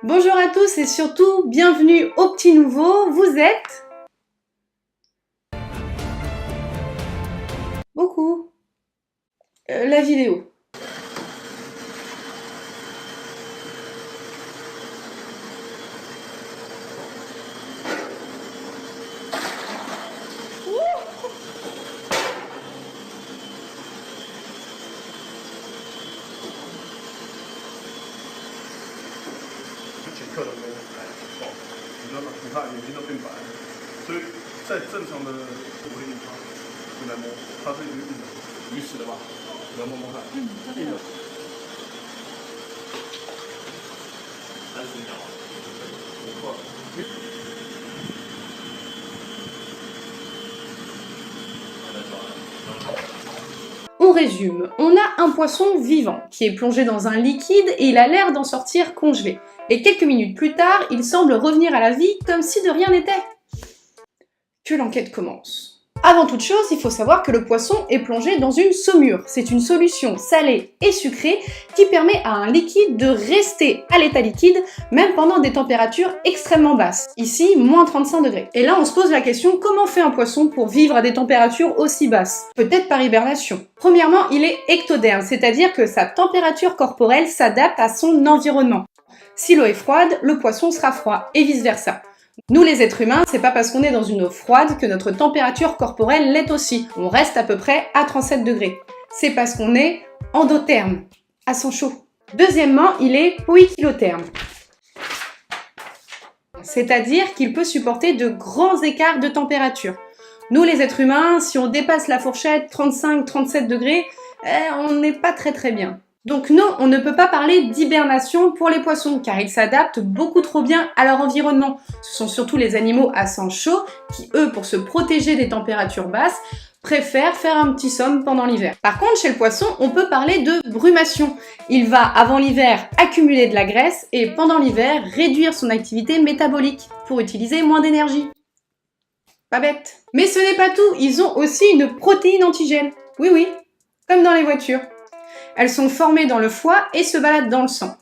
Bonjour à tous et surtout, bienvenue au petit nouveau. Vous êtes beaucoup. La vidéo.你知道吗？你看眼睛都变白了，所以在正常的我给你看，你来摸，它是一个硬的，鱼死了吧？你来摸摸看，硬的。30秒，不错。On résume, on a un poisson vivant qui est plongé dans un liquide et il a l'air d'en sortir congelé. Et quelques minutes plus tard, il semble revenir à la vie comme si de rien n'était. Que l'enquête commence. Avant toute chose, il faut savoir que le poisson est plongé dans une saumure. C'est une solution salée et sucrée qui permet à un liquide de rester à l'état liquide même pendant des températures extrêmement basses. Ici, moins 35 degrés. Et là, on se pose la question, comment fait un poisson pour vivre à des températures aussi basses? Peut-être par hibernation. Premièrement, il est ectoderme, c'est-à-dire que sa température corporelle s'adapte à son environnement. Si l'eau est froide, le poisson sera froid, et vice-versa. Nous les êtres humains, c'est pas parce qu'on est dans une eau froide que notre température corporelle l'est aussi. On reste à peu près à 37 degrés. C'est parce qu'on est endotherme, à sang chaud. Deuxièmement, il est poikilotherme. C'est-à-dire qu'il peut supporter de grands écarts de température. Nous les êtres humains, si on dépasse la fourchette 35-37 degrés, on n'est pas très bien. Donc non, on ne peut pas parler d'hibernation pour les poissons, car ils s'adaptent beaucoup trop bien à leur environnement. Ce sont surtout les animaux à sang chaud qui, eux, pour se protéger des températures basses, préfèrent faire un petit somme pendant l'hiver. Par contre, chez le poisson, on peut parler de brumation. Il va, avant l'hiver, accumuler de la graisse et pendant l'hiver, réduire son activité métabolique pour utiliser moins d'énergie. Pas bête. Mais ce n'est pas tout, ils ont aussi une protéine antigène. Oui, comme dans les voitures. Elles sont formées dans le foie et se baladent dans le sang.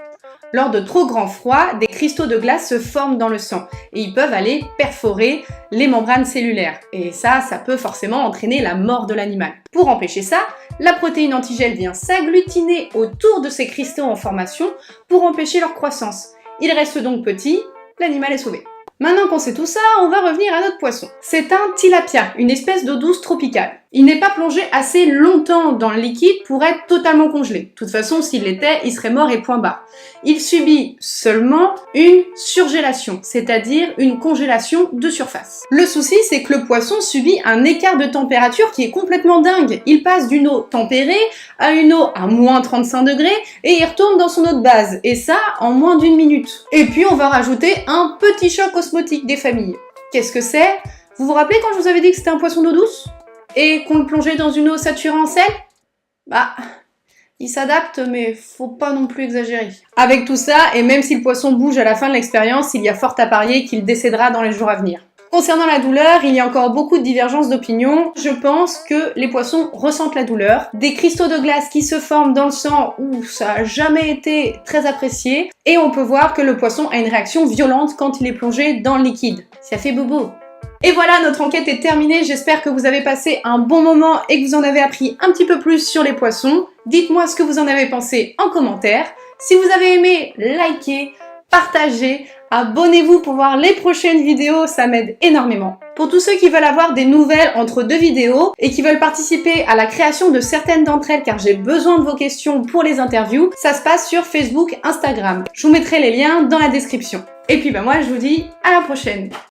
Lors de trop grands froids, des cristaux de glace se forment dans le sang et ils peuvent aller perforer les membranes cellulaires. Et ça peut forcément entraîner la mort de l'animal. Pour empêcher ça, la protéine antigène vient s'agglutiner autour de ces cristaux en formation pour empêcher leur croissance. Ils restent donc petits, l'animal est sauvé. Maintenant qu'on sait tout ça, on va revenir à notre poisson. C'est un tilapia, une espèce d'eau douce tropicale. Il n'est pas plongé assez longtemps dans le liquide pour être totalement congelé. De toute façon, s'il l'était, il serait mort et point barre. Il subit seulement une surgélation, c'est-à-dire une congélation de surface. Le souci, c'est que le poisson subit un écart de température qui est complètement dingue. Il passe d'une eau tempérée à une eau à moins 35 degrés et il retourne dans son eau de base. Et ça, en moins d'1 minute. Et puis, on va rajouter un petit choc osmotique des familles. Qu'est-ce que c'est? Vous vous rappelez quand je vous avais dit que c'était un poisson d'eau douce? Et qu'on le plongeait dans une eau saturée en sel? Bah, il s'adapte, mais faut pas non plus exagérer. Avec tout ça, et même si le poisson bouge à la fin de l'expérience, il y a fort à parier qu'il décédera dans les jours à venir. Concernant la douleur, il y a encore beaucoup de divergences d'opinion. Je pense que les poissons ressentent la douleur. Des cristaux de glace qui se forment dans le sang, ça a jamais été très apprécié. Et on peut voir que le poisson a une réaction violente quand il est plongé dans le liquide. Ça fait bobo. Et voilà, notre enquête est terminée. J'espère que vous avez passé un bon moment et que vous en avez appris un petit peu plus sur les poissons. Dites-moi ce que vous en avez pensé en commentaire. Si vous avez aimé, likez, partagez, abonnez-vous pour voir les prochaines vidéos, ça m'aide énormément. Pour tous ceux qui veulent avoir des nouvelles entre deux vidéos et qui veulent participer à la création de certaines d'entre elles car j'ai besoin de vos questions pour les interviews, ça se passe sur Facebook, Instagram. Je vous mettrai les liens dans la description. Et puis moi je vous dis à la prochaine.